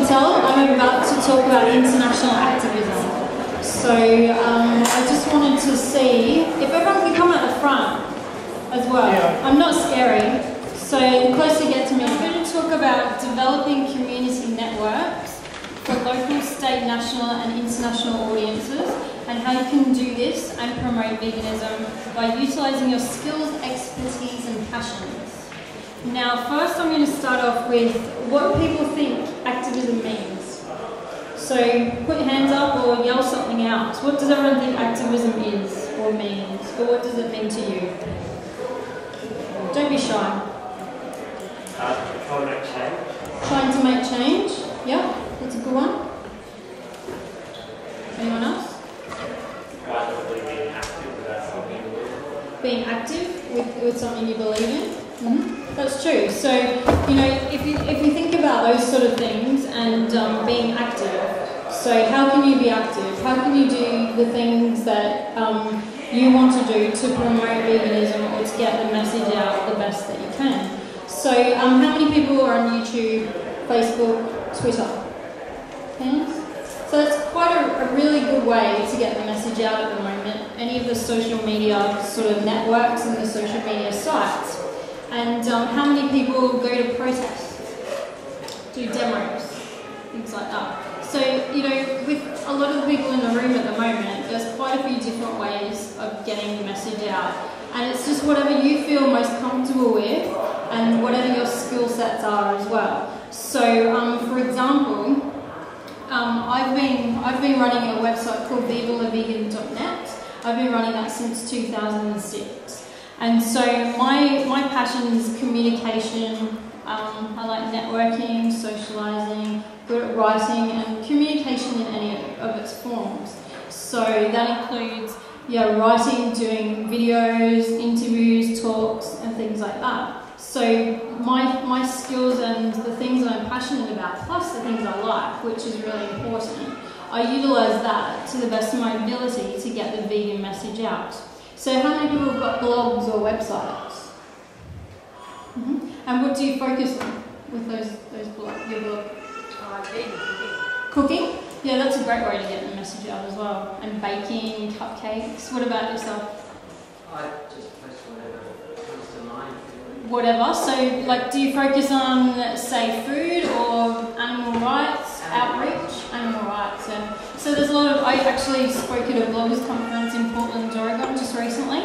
Leigh-Chantelle. I'm about to talk about international activism. So I just wanted to see if everyone can come at the front as well. Yeah. I'm not scary, so the closer you get to me. I'm going to talk about developing community networks for local, state, national and international audiences, and how you can do this and promote veganism by utilising your skills, expertise and passions. Now, first I'm going to start off with what people think activism means. So put your hands up or yell something out. What does everyone think activism is or means? Or what does it mean to you? Don't be shy. Trying to make change. Trying to make change? Yeah, that's a good one. Anyone else? Being active about something you believe in. Being active with something you believe in? Mm-hmm. That's true. So, you know, if you think about those sort of things and being active, so how can you be active? How can you do the things that you want to do to promote veganism or to get the message out the best that you can? So, how many people are on YouTube, Facebook, Twitter? Hands? So it's quite a really good way to get the message out at the moment. Any of the social media sort of networks and the social media sites. And how many people go to protests, do demos, things like that. So, you know, with a lot of the people in the room at the moment, there's quite a few different ways of getting the message out. And it's just whatever you feel most comfortable with and whatever your skill sets are as well. So, for example, I've been running a website called vivavegan.net. I've been running that since 2006. And so my passion is communication. I like networking, socialising, good at writing and communication in any of its forms. So that includes writing, doing videos, interviews, talks and things like that. So my skills and the things that I'm passionate about, plus the things I like, which is really important, I utilise that to the best of my ability to get the vegan message out. So how many people have got blogs or websites? Mm-hmm. And what do you focus on with those blogs, your blog? Cooking? Yeah, that's a great way to get the message out as well. And baking, cupcakes. What about yourself? I just post whatever comes to mind. Whatever. So, like, do you focus on, say, food or animal rights, outreach? Animal rights, yeah. So there's a lot of, I actually spoke at a bloggers conference in Portland, Oregon just recently,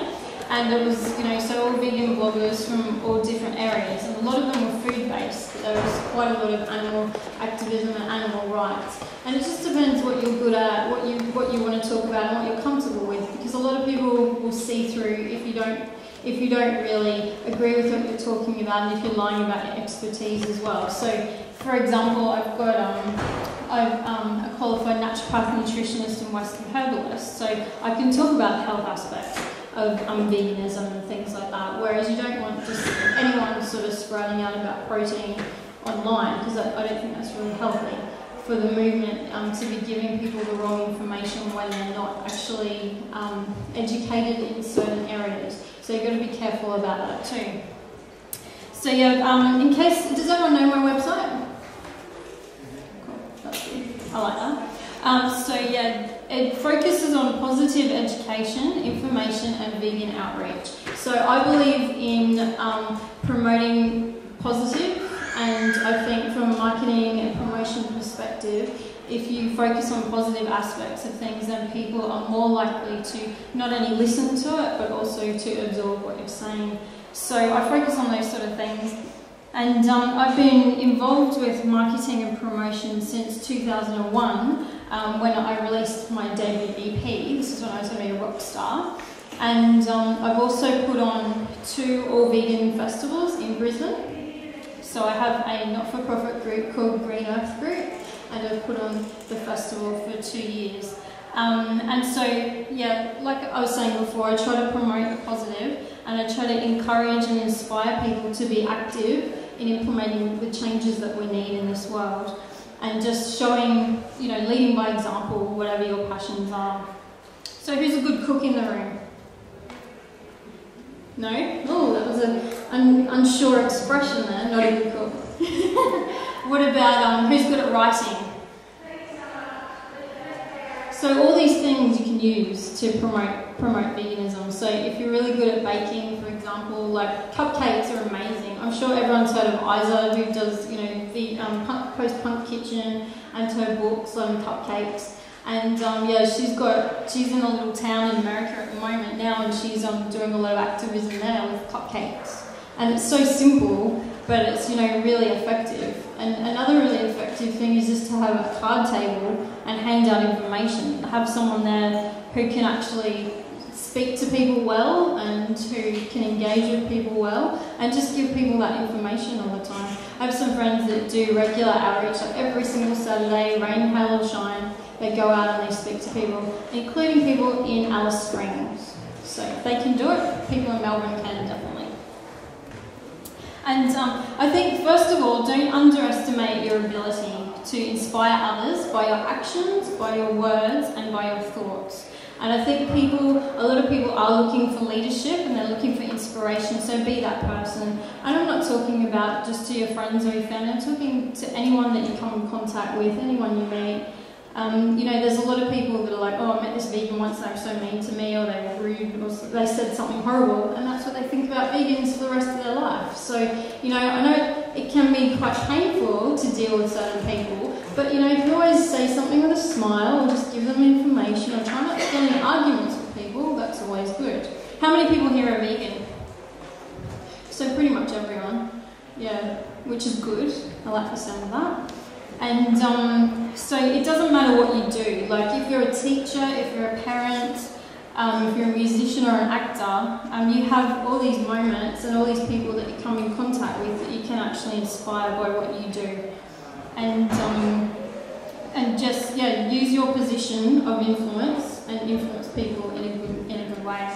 and it was, you know, so all vegan bloggers from all different areas, and a lot of them were food-based, but there was quite a lot of animal activism and animal rights. And it just depends what you're good at, what you want to talk about and what you're comfortable with, because a lot of people will see through if you don't really agree with what you're talking about and if you're lying about your expertise as well. So, for example, I've got I'm a qualified naturopath nutritionist and Western herbalist, so I can talk about the health aspect of veganism and things like that, whereas you don't want just anyone sort of sprouting out about protein online, because I don't think that's really healthy for the movement to be giving people the wrong information when they're not actually educated in certain areas. So you've got to be careful about that too. So yeah, in case, does everyone know my website? Cool, that's good. I like that. So yeah, it focuses on positive education, information and vegan outreach. So I believe in promoting positive, and I think from a marketing and promotion perspective, if you focus on positive aspects of things, then people are more likely to not only listen to it, but also to absorb what you're saying. So I focus on those sort of things. And I've been involved with marketing and promotion since 2001, when I released my debut EP. This is when I was going to be a rock star. And I've also put on 2 all-vegan festivals in Brisbane. So I have a not-for-profit group called Green Earth Group, and I've put on the festival for 2 years. And so, yeah, like I was saying before, I try to promote the positive, and I try to encourage and inspire people to be active in implementing the changes that we need in this world, and just showing, you know, leading by example, whatever your passions are. So who's a good cook in the room? No? Oh, that was an unsure expression there, not a good cook. What about who's good at writing? So all these things you can use to promote veganism. So if you're really good at baking, for example, like cupcakes are amazing. I'm sure everyone's heard of Isa, who does, you know, the post-punk kitchen and her books on cupcakes. And yeah, she's in a little town in America at the moment now, and she's doing a lot of activism there with cupcakes. And it's so simple, but it's, you know, really effective. And another really effective thing is just to have a card table and hand out information. Have someone there who can actually speak to people well and who can engage with people well, and just give people that information all the time. I have some friends that do regular outreach, like every single Saturday, rain, hail or shine. They go out and they speak to people, including people in Alice Springs. So if they can do it, people in Melbourne can definitely. And I think, first of all, don't underestimate your ability to inspire others by your actions, by your words, and by your thoughts. And I think a lot of people are looking for leadership and they're looking for inspiration, so be that person. And I'm not talking about just to your friends or your family, I'm talking to anyone that you come in contact with, anyone you meet. You know, there's a lot of people that are like, oh, I met this vegan once, they were so mean to me, or they were rude, or they said something horrible, and that's what they think about vegans for the rest of their life. So, you know, I know it can be quite painful to deal with certain people, but, you know, if you always say something with a smile, or just give them information, or try not to get any arguments with people, that's always good. How many people here are vegan? So pretty much everyone, yeah, which is good. I like the sound of that. And so it doesn't matter what you do. Like if you're a teacher, if you're a parent, if you're a musician or an actor, you have all these moments and all these people that you come in contact with that you can actually inspire by what you do. And just, yeah, use your position of influence and influence people in a good way.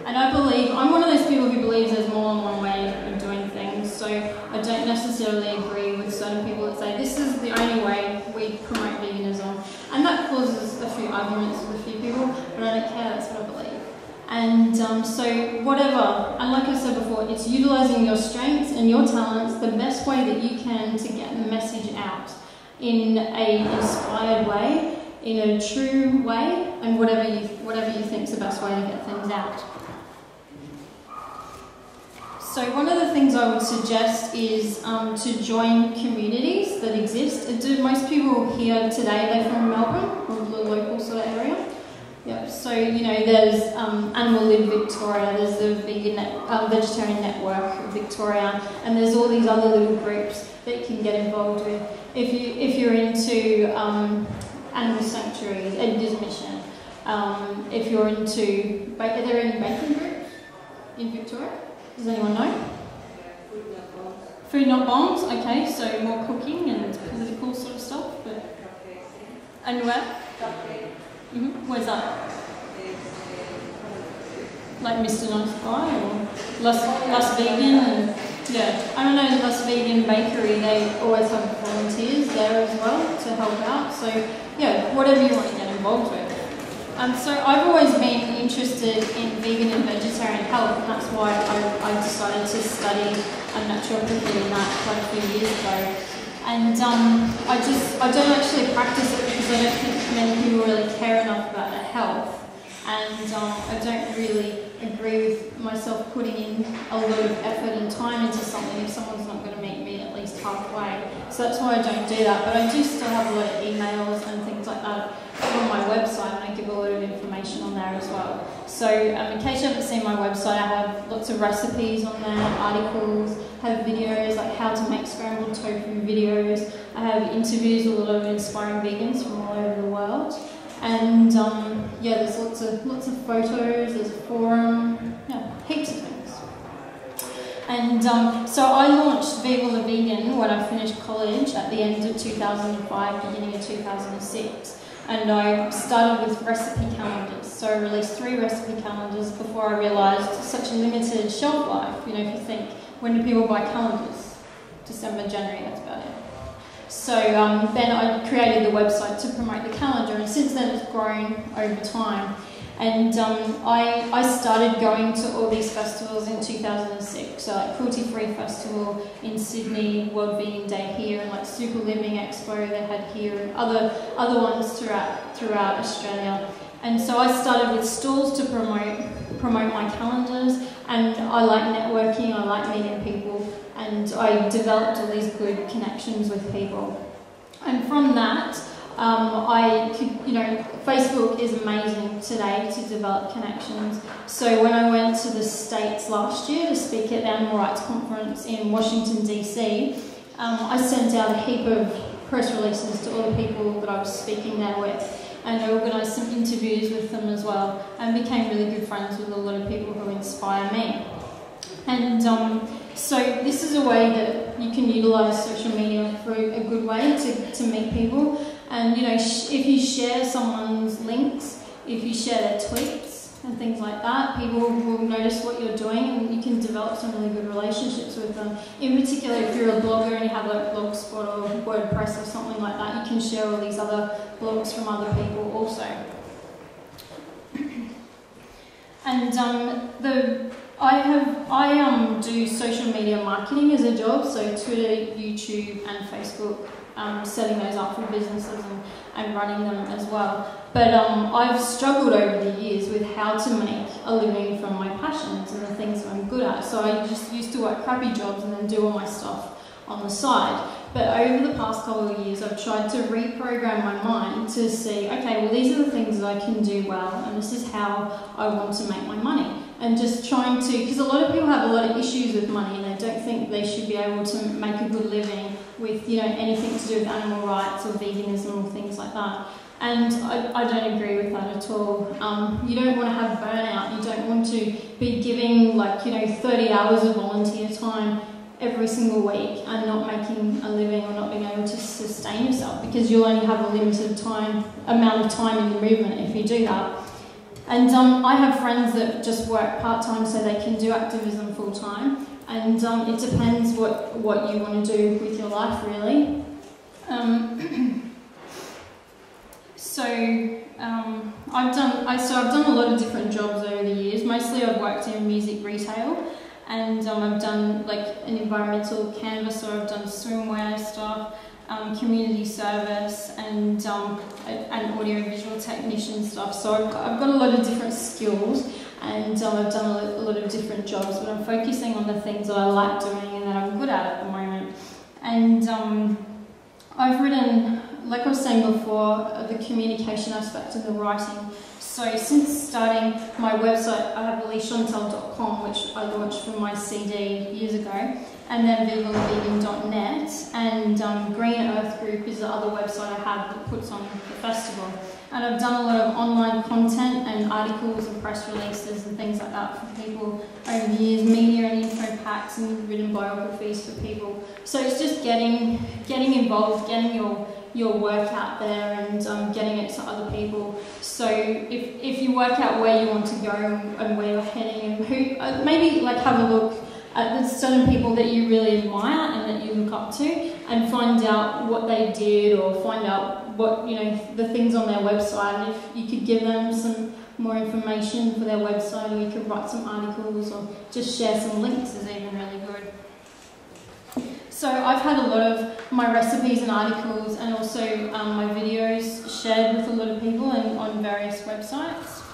And I believe, I'm one of those people who believes there's more than one way of doing things, so I don't necessarily agree with certain people that say this is the only way we promote veganism. And that causes a few arguments with a few people, but I don't care, that's what I believe. And so whatever, and like I said before, it's utilising your strengths and your talents the best way that you can to get the message out in an inspired way, in a true way, and whatever you think is the best way to get things out. So one of the things I would suggest is to join communities that exist. Most people here today, they're from Melbourne, or the local sort of area. Yep. So, you know, there's Animal Live Victoria, there's the Vegetarian Network of Victoria, and there's all these other little groups that you can get involved with. If you're into animal sanctuaries, Editor's Mission, if you're into, are there any baking groups in Victoria? Does anyone know? Food Not Bombs, okay, so more cooking and political sort of stuff. But and where? Where's that? Like Mr. Nice Guy or Less Vegan? And yeah, I don't know, Less Vegan Bakery, they always have volunteers there as well to help out. So yeah, whatever you want to get involved with. So I've always been interested in vegan and vegetarian health, and that's why I decided to study naturopathy and that quite a few years ago. And I don't actually practice it because I don't think many people really care enough about their health. And I don't really agree with myself putting in a lot of effort and time into something if someone's not going to meet me at least halfway. So that's why I don't do that. But I do still have a lot of emails and things like that on my website, and I give a lot of information on there as well. So in case you haven't seen my website, I have lots of recipes on there, articles, I have videos like how to make scrambled tofu videos. I have interviews with a lot of inspiring vegans from all over the world. And yeah, there's lots of photos, there's a forum, yeah, heaps of things. And so I launched Viva the Vegan when I finished college at the end of 2005, beginning of 2006. And I started with recipe calendars. So I released 3 recipe calendars before I realised such a limited shelf life. You know, if you think, when do people buy calendars? December, January, that's about it. So then I created the website to promote the calendar, and since then it's grown over time. And I started going to all these festivals in 2006, so like Cruelty Free Festival in Sydney, World Vegan Day here, and like Super Living Expo they had here, and other ones throughout Australia. And so I started with stalls to promote my calendars, and I like networking, I like meeting people, and I developed all these good connections with people. And from that, I could, Facebook is amazing today to develop connections. So when I went to the States last year to speak at the Animal Rights Conference in Washington DC, I sent out a heap of press releases to all the people that I was speaking there with, and I organised some interviews with them as well, and became really good friends with a lot of people who inspire me. And so this is a way that you can utilise social media for a good way to meet people. And if you share someone's links, if you share their tweets and things like that, people will notice what you're doing, and you can develop some really good relationships with them. In particular, if you're a blogger and you have like Blogspot or WordPress or something like that, you can share all these other blogs from other people also. And I do social media marketing as a job, so Twitter, YouTube and Facebook, setting those up for businesses and running them as well. But I've struggled over the years with how to make a living from my passions and the things that I'm good at. So I just used to work crappy jobs and then do all my stuff on the side. But over the past couple of years, I've tried to reprogram my mind to see, okay, well, these are the things that I can do well, and this is how I want to make my money. And just trying to, because a lot of people have a lot of issues with money, and they don't think they should be able to make a good living with, anything to do with animal rights or veganism or things like that. And I don't agree with that at all. You don't want to have burnout. You don't want to be giving 30 hours of volunteer time every single week and not making a living or not being able to sustain yourself, because you'll only have a limited amount of time in the movement if you do that. And I have friends that just work part-time so they can do activism full-time, and it depends what you want to do with your life, really. I've done a lot of different jobs over the years. Mostly I've worked in music retail, and I've done an environmental canvas, so I've done swimwear stuff, community service, and audio-visual technician stuff. So I've got a lot of different skills, and I've done a lot of different jobs, but I'm focusing on the things that I like doing and that I'm good at the moment. And I've written, like I was saying before, the communication aspect of the writing. So since starting my website, I have Leigh-Chantelle.com, which I launched for my CD years ago, and then vivavegan.net, and Green Earth Group is the other website I have that puts on the festival. And I've done a lot of online content and articles and press releases and things like that for people over the years, media and info packs and written biographies for people. So it's just getting involved, getting your work out there, and getting it to other people. So if you work out where you want to go and where you're heading, and who maybe have a look at the certain people that you really admire and that you look up to, and find out what they did, or find out what the things on their website, and if you could give them some more information for their website, or you could write some articles, or just share some links is even really good. So I've had a lot of my recipes and articles, and also my videos shared with a lot of people and on various websites.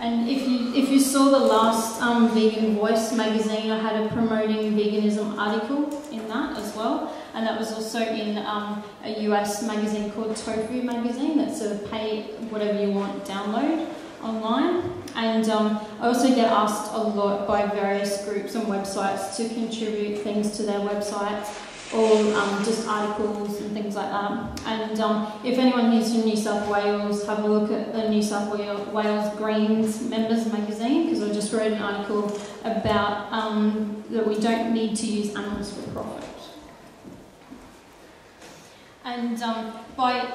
And if you saw the last Vegan Voice magazine, I had a promoting veganism article in that as well, and that was also in a US magazine called Tofu magazine. That's a pay whatever you want download online. And I also get asked a lot by various groups and websites to contribute things to their websites, or just articles and things like that. And if anyone is from New South Wales, have a look at the New South Wales Greens Members magazine, because I just wrote an article about that we don't need to use animals for profit. And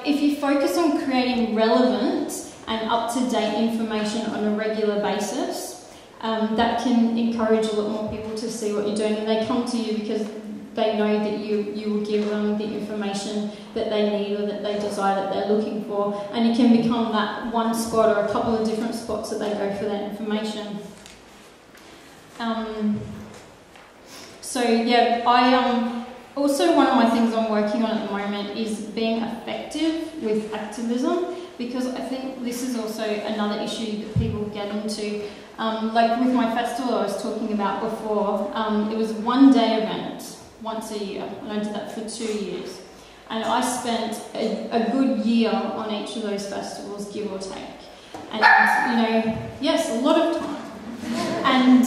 if you focus on creating relevant and up-to-date information on a regular basis, that can encourage a lot more people to see what you're doing, and they come to you because they know that you will give them the information that they need or that they desire, that they're looking for, and it can become that one spot or a couple of different spots that they go for that information. So yeah, also one of my things I'm working on at the moment is being effective with activism, because I think this is also another issue that people get into. Like with my festival I was talking about before, it was a one-day event, once a year, and I did that for 2 years. And I spent a good year on each of those festivals, give or take. And, yes, a lot of time. And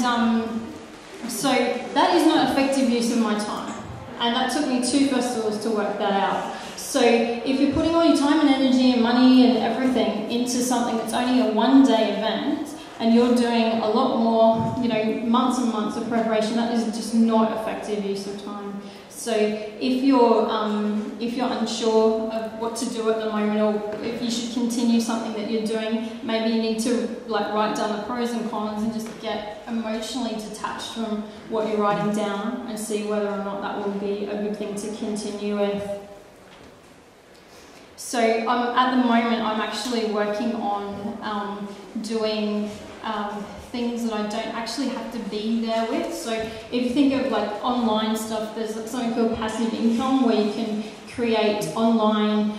so that is not effective use of my time. And that took me 2 festivals to work that out. So if you're putting all your time and energy and money and everything into something that's only a one-day event, and you're doing a lot more, months and months of preparation, that is just not effective use of time. So if you're unsure of what to do at the moment, or if you should continue something that you're doing, maybe you need to write down the pros and cons and just get emotionally detached from what you're writing down and see whether or not that will be a good thing to continue with. So at the moment I'm actually working on doing things that I don't actually have to be there with. So if you think of online stuff, there's something called passive income, where you can create online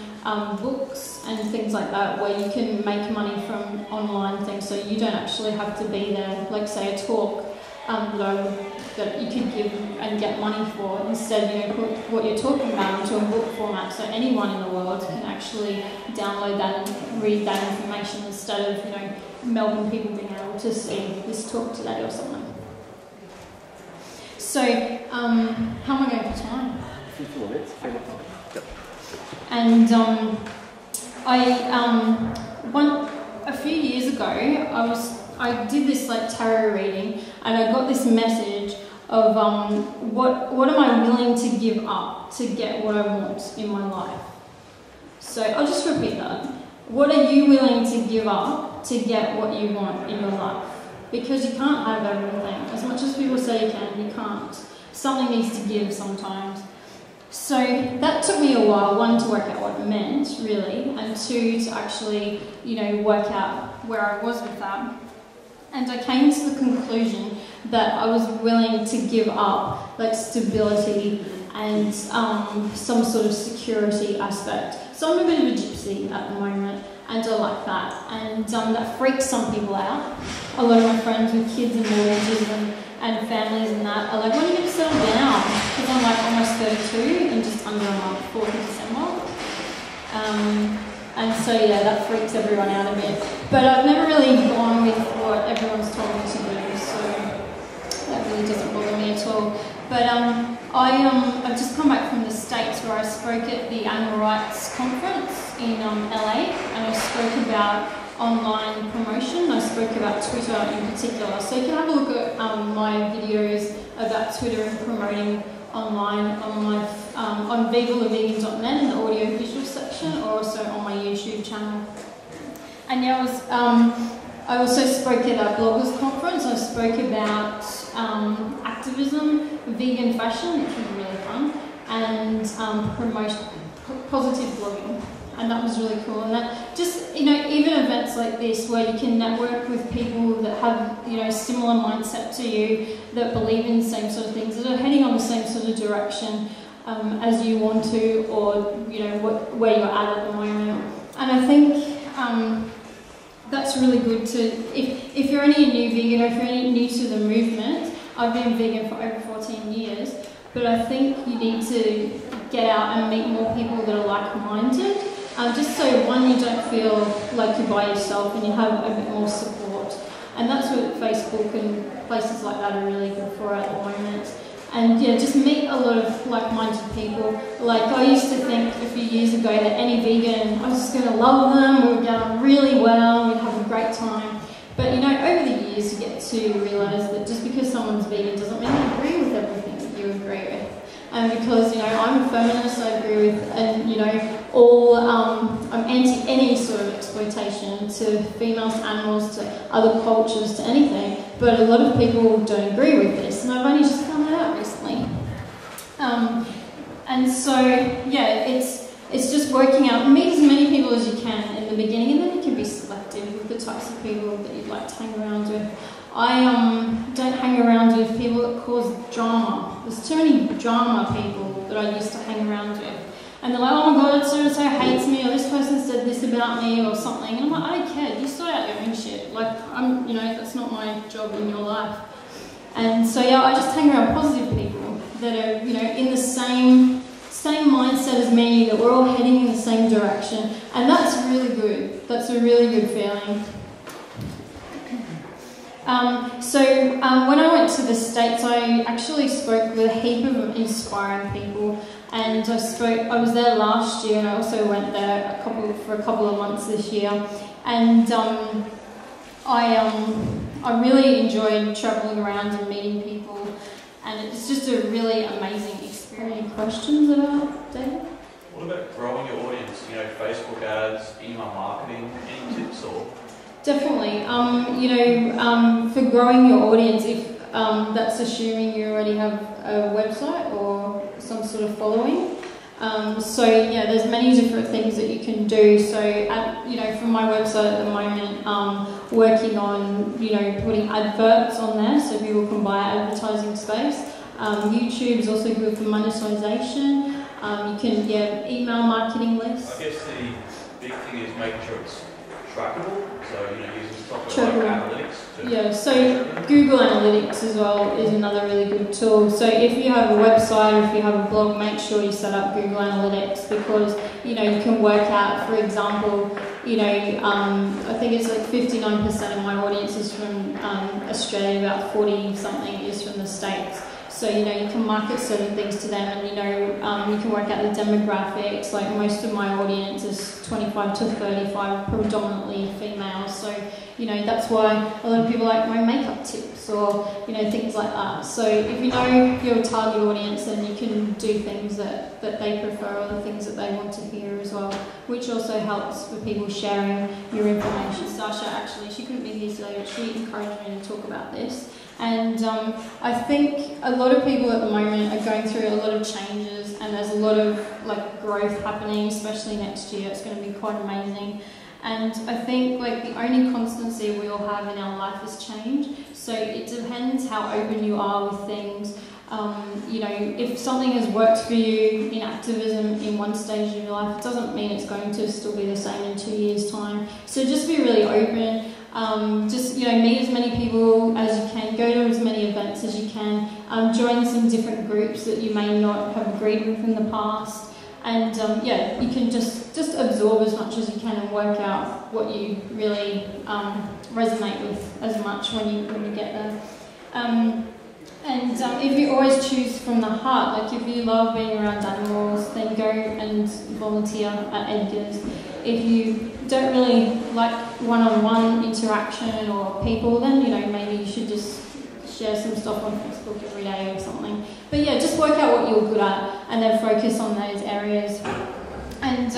books and things like that, where you can make money from online things, so you don't actually have to be there. Like say a talk that you could give and get money for. Instead, put what you're talking about into a book format, so anyone in the world can actually download that and read that information, instead of Melbourne people being able to see this talk today or something. So, how am I going for time? 4 minutes. And a few years ago, I did this tarot reading, and I got this message of what am I willing to give up to get what I want in my life. So I'll just repeat that. What are you willing to give up to get what you want in your life? Because you can't have everything. As much as people say you can, you can't. Something needs to give sometimes. So that took me a while, 1, to work out what it meant, really, and 2, to actually, work out where I was with that. And I came to the conclusion that I was willing to give up stability and some sort of security aspect. So I'm a bit of a gypsy at the moment, and I like that. And that freaks some people out. A lot of my friends with kids and mortgages and families and that are like, when are you going to settle down? Because I'm almost 32 in just under a month, 4th of December. And so yeah, that freaks everyone out a bit. But I've never really gone with what everyone's told me to do, so that really doesn't bother me at all. But I've just come back from the States, where I spoke at the Animal Rights Conference in LA, and I spoke about online promotion. I spoke about Twitter in particular. So you can have a look at my videos about Twitter and promoting online on vivavegan.net in the audio visual section, or also on my YouTube channel. And yeah, I also spoke at a bloggers conference. I spoke about activism, vegan fashion, which was really fun, and positive blogging. And that was really cool. And that just, even events like this, where you can network with people that have, similar mindset to you, that believe in the same sort of things, that are heading on the same sort of direction as you want to, or, where you're at the moment. And I think that's really good to, if you're only a new vegan, or if you're only new to the movement. I've been vegan for over 14 years, but I think you need to get out and meet more people that are like-minded. Just so, one, you don't feel like you're by yourself, and you have a bit more support. And that's what Facebook and places like that are really good for at the moment. And yeah, just meet a lot of like-minded people. Like, I used to think a few years ago that any vegan, I was just going to love them, we would get on really well, we'd have a great time. But over the years you get to realise that just because someone's vegan doesn't mean they agree with everything that you agree with. And because, I'm a feminist, I agree with, and, I'm anti any sort of exploitation to females, to animals, to other cultures, to anything. But a lot of people don't agree with this, and I've only just found that out recently. And so, yeah, it's it's just working out, meet as many people as you can in the beginning, and then you can be selective with the types of people that you'd like to hang around with. I don't hang around with people that cause drama. There's too many drama people that I used to hang around with. And they're like, oh my god, so-and-so hates me, or this person said this about me, or something. And I'm like, I don't care, you sort out your own shit. Like, that's not my job in your life. And so yeah, I just hang around positive people that are, in the same mindset as me, that we're all heading in the same direction. And that's really good. That's a really good feeling. When I went to the States, I actually spoke with a heap of inspiring people, and I was there last year, and I also went there for a couple of months this year, and I really enjoyed travelling around and meeting people, and it's just a really amazing experience. Any questions about David? What about growing your audience? Facebook ads, email marketing, any tips or? Definitely. For growing your audience, if that's assuming you already have a website or some sort of following. There's many different things that you can do. So, from my website at the moment, working on, putting adverts on there so people can buy advertising space. YouTube is also good for monetization. You can get email marketing lists. I guess the big thing is making sure it's trackable. So, using software like analytics. Yeah, so Google Analytics as well is another really good tool. So if you have a website or if you have a blog, make sure you set up Google Analytics, because, you can work out, for example, I think it's like 59% of my audience is from Australia, about 40-something is from the States. So, you can market certain things to them, and, you can work out the demographics. Like, most of my audience is 25 to 35, predominantly females. So, that's why a lot of people like my makeup tips or, things like that. So if you know your target audience, then you can do things that they prefer, or the things that they want to hear as well, which also helps with people sharing your information. Sasha, actually, she couldn't be here today, but she encouraged me to talk about this. And I think a lot of people at the moment are going through a lot of changes, and there's a lot of growth happening, especially next year. It's going to be quite amazing. And I think the only constancy we all have in our life is change. So it depends how open you are with things. If something has worked for you in activism in one stage of your life, it doesn't mean it's going to still be the same in 2 years' time. So just be really open. Meet as many people as you can, go to as many events as you can, join some different groups that you may not have agreed with in the past, and you can just absorb as much as you can and work out what you really resonate with as much when you get there. If you always choose from the heart, if you love being around animals, then go and volunteer at Edgar's. If you don't really like one-on-one interaction or people, then maybe you should just share some stuff on Facebook every day or something. But yeah, just work out what you're good at and then focus on those areas. And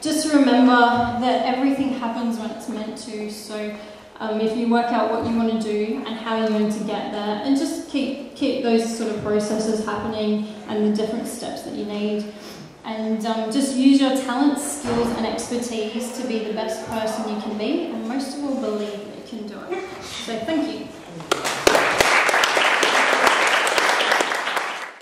just remember that everything happens when it's meant to. So if you work out what you want to do and how you're going to get there, and just keep those sort of processes happening and the different steps that you need. And just use your talents, skills and expertise to be the best person you can be, and most of all, believe that you can do it. So thank you.